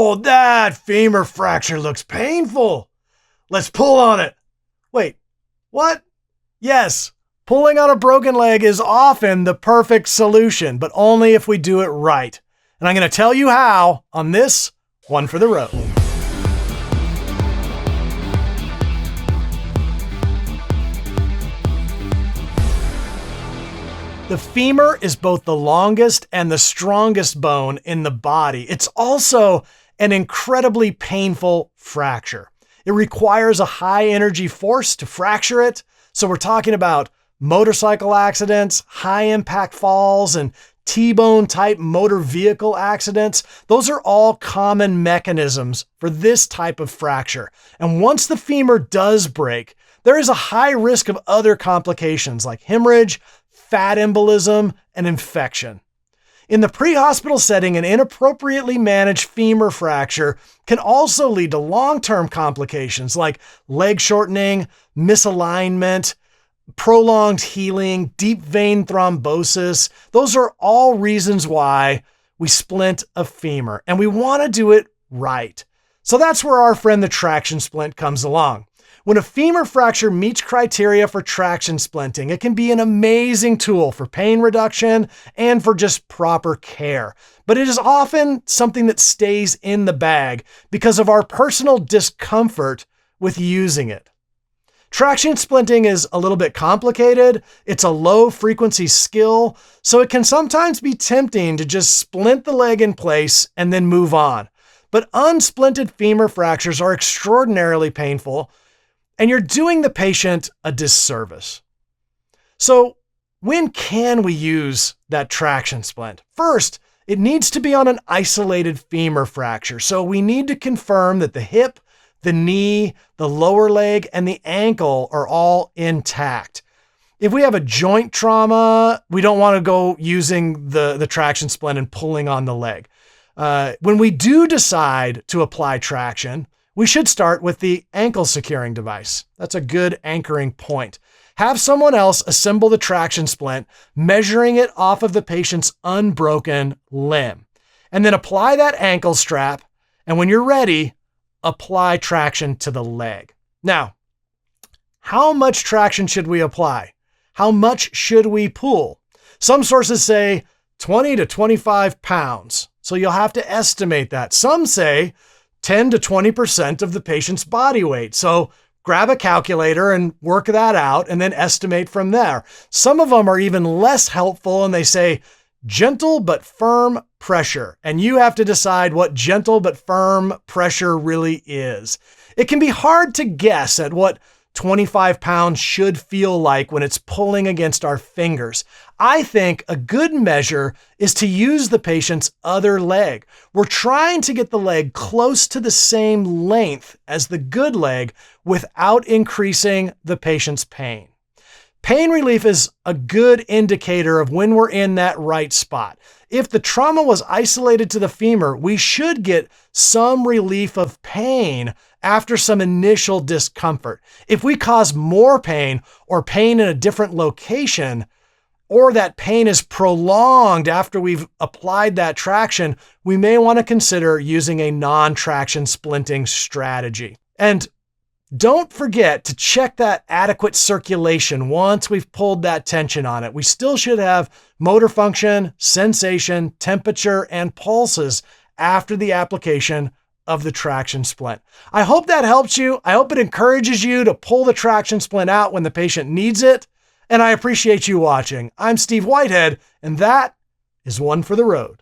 Oh, that femur fracture looks painful. Let's pull on it. Wait, what? Yes, pulling on a broken leg is often the perfect solution, but only if we do it right. And I'm going to tell you how on this One for the Road. The femur is both the longest and the strongest bone in the body. It's also an incredibly painful fracture. It requires a high energy force to fracture it. So we're talking about motorcycle accidents, high impact falls, and T-bone type motor vehicle accidents. Those are all common mechanisms for this type of fracture. And once the femur does break, there is a high risk of other complications like hemorrhage, fat embolism, and infection. In the pre-hospital setting, an inappropriately managed femur fracture can also lead to long-term complications like leg shortening, misalignment, prolonged healing, deep vein thrombosis. Those are all reasons why we splint a femur, and we want to do it right. So that's where our friend the traction splint comes along. When a femur fracture meets criteria for traction splinting, it can be an amazing tool for pain reduction and for just proper care. But it is often something that stays in the bag because of our personal discomfort with using it. Traction splinting is a little bit complicated. It's a low frequency skill, so it can sometimes be tempting to just splint the leg in place and then move on. But unsplinted femur fractures are extraordinarily painful, and you're doing the patient a disservice. So when can we use that traction splint? First, it needs to be on an isolated femur fracture. So we need to confirm that the hip, the knee, the lower leg, and the ankle are all intact. If we have a joint trauma, we don't want to go using the traction splint and pulling on the leg. When we do decide to apply traction, we should start with the ankle securing device. That's a good anchoring point. Have someone else assemble the traction splint, measuring it off of the patient's unbroken limb. And then apply that ankle strap, and when you're ready, apply traction to the leg. Now, how much traction should we apply? How much should we pull? Some sources say 20 to 25 pounds. So you'll have to estimate that. Some say 10 to 20% of the patient's body weight. So grab a calculator and work that out and then estimate from there. Some of them are even less helpful and they say gentle but firm pressure. And you have to decide what gentle but firm pressure really is. It can be hard to guess at what 25 pounds should feel like when it's pulling against our fingers. I think a good measure is to use the patient's other leg. We're trying to get the leg close to the same length as the good leg without increasing the patient's pain. Pain relief is a good indicator of when we're in that right spot. If the trauma was isolated to the femur, we should get some relief of pain after some initial discomfort. If we cause more pain or pain in a different location, or that pain is prolonged after we've applied that traction, we may want to consider using a non-traction splinting strategy. And don't forget to check that adequate circulation once we've pulled that tension on it. We still should have motor function, sensation, temperature, and pulses after the application of the traction splint. I hope that helps you. I hope it encourages you to pull the traction splint out when the patient needs it. And I appreciate you watching. I'm Steve Whitehead, and that is One for the Road.